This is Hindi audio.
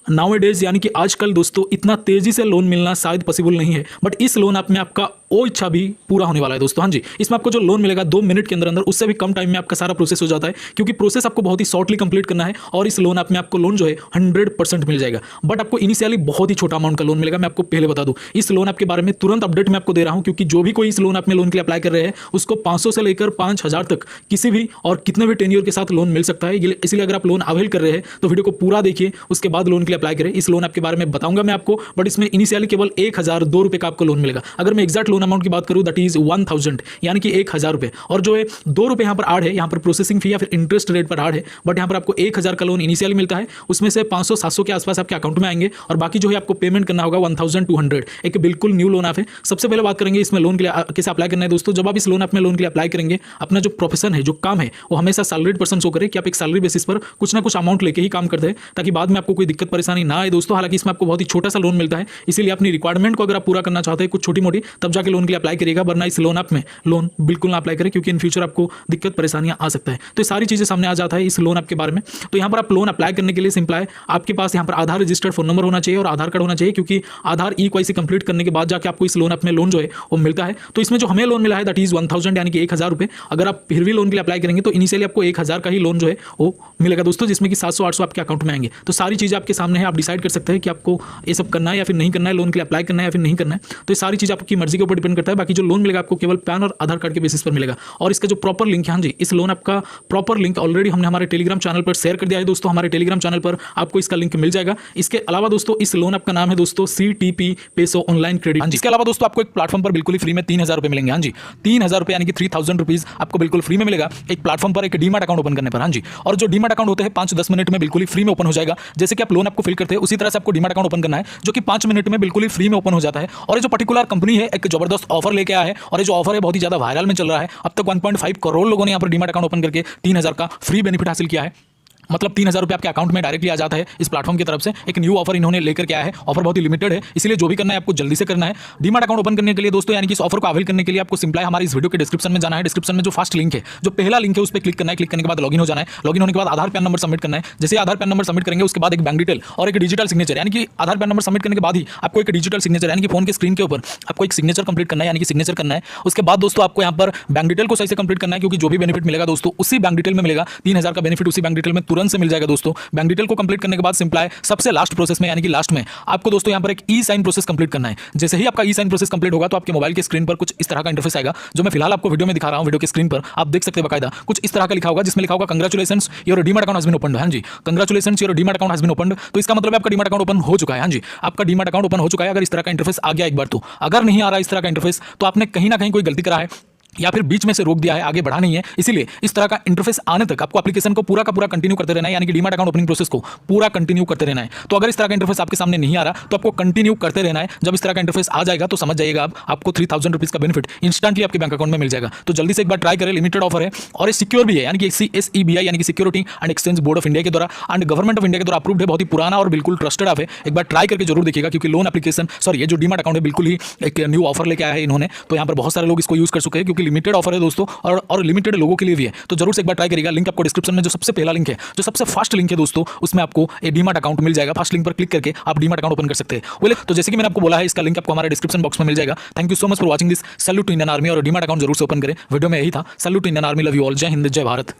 नाउ डेज यानी कि आजकल दोस्तों इतना तेजी से लोन मिलना शायद पॉसिबल नहीं है, बट इस लोन ऐप में आपका वो इच्छा भी पूरा होने वाला है दोस्तों। हाँ जी, इसमें आपको जो लोन मिलेगा 2 मिनट के अंदर अंदर, उससे भी कम टाइम में आपका सारा प्रोसेस हो जाता है, क्योंकि प्रोसेस आपको बहुत ही शॉर्टली कंप्लीट करना है और इस लोन ऐप में आपको लोन जो है 100% मिल जाएगा। बट आपको इनिशियली बहुत ही छोटा अमाउंट का लोन मिलेगा। मैं आपको पहले बता दूं, इस लोन ऐप के बारे में तुरंत अपडेट मैं आपको दे रहा हूं, क्योंकि जो भी कोई इस लोन ऐप में लोन के लिए अप्लाई कर रहे हैं उसको 500 से लेकर 5000 तक किसी भी और कितने भी टेन्योर के साथ लोन मिल सकता है। इसलिए अगर आप लोन अवेल कर रहे हैं तो वीडियो को पूरा देखिए, उसके बाद लोन के लिए अप्लाई करें। इस लोन ऐप के बारे में बताऊंगा मैं आपको, बट इसमें इनिशियली केवल 1002 रुपये का आपको लोन मिलेगा। अगर मैं एक्जैक्ट लोन अमाउंट की बात करूं दैट इज 1000, यानी कि 1000 रुपये, और जो है 2 रुपये यहाँ पर ऐड है, यहाँ पर प्रोसेसिंग फी या फिर इंटरेस्ट रेट पर ऐड है। बट यहाँ पर आपको 1000 का लोन इनिशियली मिलता है, उसमें से 500-700 के आसपास आपके अकाउंट में आएंगे और बाकी जो है आपको पेमेंट करना होगा 1200। एक बिल्कुल न्यू लोन ऐप है। सबसे पहले बात करेंगे इसमें लोन के लिए कैसे अप्लाई करना है दोस्तों। जब आप इस लोन ऐप में लोन के लिए अप्लाई करेंगे, अपना जो प्रोफेशन है, जो काम है, वो हमेशा सैलरीड पर्सन शो करे कि आप एक सैलरी बेसिस पर कुछ ना कुछ अमाउंट लेके ही काम करते हैं, ताकि बाद में आपको कोई दिक्कत परेशानी ना आए दोस्तों। हालांकि इसमें आपको बहुत ही छोटा सा लोन मिलता है, इसीलिए अपनी रिक्वायरमेंट को अगर आप पूरा करना चाहते हैं कुछ छोटी मोटी, तब जाके लोन के लिए अप्लाई करिएगा, वरना इस लोन ऐप में लोन बिल्कुल ना अप्लाई करें, क्योंकि इन फ्यूचर आपको दिक्कत परेशानियां आ सकता है। तो ये सारी चीजें सामने आ जाता है इस लोन ऐप के बारे में। तो यहाँ पर आप लोन अप्लाई करने के लिए सिंपल है, आपके पास यहाँ पर आधार रजिस्टर्ड फोन नंबर होना चाहिए और आधार कार्ड होना चाहिए, क्योंकि आधार ई-केवाईसी कंप्लीट करने के बाद जाके आपको इस लोन ऐप में लोन जो है वो मिलता है। तो इसमें जो हमें लोन मिला है दैट इज 1000, यानी कि 1000 रुपये। अगर आप फिर भी लोन के लिए अप्लाई करेंगे तो इनिशियली आपको 1000 का ही लोन जो है वो मिलेगा दोस्तों, जिसमें कि 700-800 आपके अकाउंट में आएंगे। तो सारी चीज़ें आपके सामने है, आप डिसाइड कर सकते हैं कि आपको ये सब करना है या फिर नहीं करना है, लोन के लिए अप्लाई करना है या फिर नहीं करना है। तो ये सारी चीज़ आपकी मर्जी के ऊपर डिपेंड करता है। बाकी जो लोन मिलेगा आपको केवल पैन और आधार कार्ड के बेसिस पर मिलेगा। और इसका जो प्रॉपर लिंक है, हाँ जी, इस लोन ऐप का प्रॉपर लिंक ऑलरेडी हमने हमारे टेलीग्राम चैनल पर शेयर कर दिया है दोस्तों। हमारे टेलीग्राम चैनल पर आपको इसका लिंक मिल जाएगा। इसके अलावा दोस्तों इस लोन ऐप का नाम है दोस्तों CTP पेसो ऑनलाइन क्रेडिट। इसके अलावा दोस्तों आपको एक प्लेटफॉर्म पर बिल्कुल फ्री में 3000 रुपये मिलेंगे। हाँ जी, 3000 रुपये यानी कि 3000 रुपीज आपको बिल्कुल फ्री में मिलेगा एक प्लेटफॉर्म पर, एक डीमैट अकाउंट ओपन करने पर। हाँ जी, और जो डीमैट अकाउंट होते हैं 5-10 मिनट में बिल्कुल फ्री में ओपन हो जाएगा। जैसे कि आप लोन आपको फिल करते हैं उसी तरह से आपको डीमैट अकाउंट ओपन करना है, जो कि 5 मिनट में बिल्कुल फ्री में ओपन हो जाता है। और ये जो पर्टिकुलर कंपनी है एक जबरदस्त ऑफर लेके आया है, और ये जो ऑफर है बहुत ही ज्यादा वायरल में चल रहा है। अब तक 1.5 करोड़ लोगों ने यहाँ पर डीमैट अकाउंट ओपन करके 3000 का फ्री बेनिफिट हासिल किया है। मतलब 3000 रुपये आपके अकाउंट में डायरेक्टली आ जाता है इस प्लेटफॉर्म की तरफ से। एक न्यू ऑफर इन्होंने लेकर के आया है, ऑफर बहुत ही लिमिटेड है, इसलिए जो भी करना है आपको जल्दी से करना है। डीमैट अकाउंट ओपन करने के लिए दोस्तों, यानी कि इस ऑफर को अवेल करने के लिए आपको सिंपल है हमारे इस वीडियो के डिस्क्रिप्शन में जाना है। डिस्क्रिप्शन में जो फर्स्ट लिंक है, जो पहला लिंक है, उस पर क्लिक करना है। क्लिक करने के बाद लॉगिन हो जाना है। लॉगिन होने के बाद आधार पैन नंबर सबमिट करना है। जैसे आधार पैन नंबर सबमिट करेंगे उसके बाद एक बैंक डिटेल और एक डिजिटल सिग्नेचर, यानी कि आधार पैन नंबर सबमिट करने के बाद ही आपको एक डिजिटल सिग्नेचर, यानी कि फोन के स्क्रीन के ऊपर आपको एक सिग्नेचर कंप्लीट करना है, यानी कि सिग्नेचर करना है। उसके बाद दोस्तों आपको यहाँ पर बैंक डिटेल को सही से कंप्लीट करना है, क्योंकि जो भी बेनिफिट मिलेगा दोस्तों उसी बैंक डिटेल में मिलेगा। 3000 का बेनिफिट उसी बैंक डिटेल में तुरंत से मिल जाएगा दोस्तों। बैंक डिटेल को कंप्लीट करने के बाद सिंपल है सबसे लास्ट प्रोसेस में, यानी कि लास्ट में आपको दोस्तों यहाँ पर एक ई साइन प्रोसेस कंप्लीट करना है। जैसे ही आपका ई साइन प्रोसेस कंप्लीट होगा तो आपके मोबाइल के स्क्रीन पर कुछ इस तरह का इंटरफेस आएगा, जो मैं फिलहाल आपको वीडियो में दिखा रहा हूं। वीडियो के स्क्रीन पर आप देख सकते हैं बकायदा कुछ इस तरह का लिखा होगा, जिसमें लिखा होगा congratulations your demat account has been opened. हां जी, congratulations your demat account has been opened. तो इसका मतलब आपका डीमैट अकाउंट ओपन हो चुका है। हां जी, आपका डीमैट अकाउंट ओपन हो चुका है। अगर इस तरह का इंटरफेस आ गया एक बार तो, अगर नहीं आ रहा इस तरह का इंटरफेस तो आपने कहीं ना कहीं कोई गलती करा है या फिर बीच में से रोक दिया है, आगे बढ़ा नहीं है। इसीलिए इस तरह का इंटरफेस आने तक आपको एप्लीकेशन को पूरा का पूरा कंटिन्यू करते रहना है, यानी कि डीमैट अकाउंट ओपनिंग प्रोसेस को पूरा कंटिन्यू करते रहना है। तो अगर इस तरह का इंटरफेस आपके सामने नहीं आ रहा तो आपको कंटिन्यू करते रहना है। जब इस तरह का इंटरफेस आ जाएगा तो समझ जाइएगा आपको 3000 रुपीज का बेनिफिट इंस्टेंटली आपके बैंक अकाउंट में मिल जाएगा। तो जल्दी से एक बार ट्राई करें, लिमिटेड ऑफर है और ये सिक्योर भी है, यानी कि SEBI यानी कि security and exchange board of India के द्वारा एंड गवर्नमेंट ऑफ इंडिया के द्वारा अप्रूव्ड है। बहुत ही पुराना और बिल्कुल ट्रस्टेड ऐप है। एक बार ट्राई करके जरूर देखिएगा, क्योंकि लोन एप्लीकेशन ये जो डीमैट अकाउंट है बिल्कुल ही एक न्यू ऑफर लेके आया है इन्होंने। तो यहाँ पर बहुत सारे लोग इसको यूज कर चुके हैं, क्योंकि लिमिटेड ऑफर है दोस्तों और लिमिटेड लोगों के लिए भी है। तो जरूर से एक बार ट्राई करिएगा। लिंक आपको डिस्क्रिप्शन में जो सबसे पहला लिंक है, जो सबसे फर्स्ट लिंक है दोस्तों, उसमें आपको एक डीमैट अकाउंट मिल जाएगा। फर्स्ट लिंक पर क्लिक करके आप डीमैट अकाउंट ओपन कर सकते हैं। बोले तो जैसे कि मैंने आपको बोला है, इसका लिंक आपको हमारे डिस्क्रिप्शन बॉक्स में मिल जाएगा। Thank you so much for watching this. Salute to Indian army, और डीमैट अकाउंट जरूर से ओपन करें। वीडियो में यही था। Salute to Indian army, love you all, जय हिंद, जय भारत।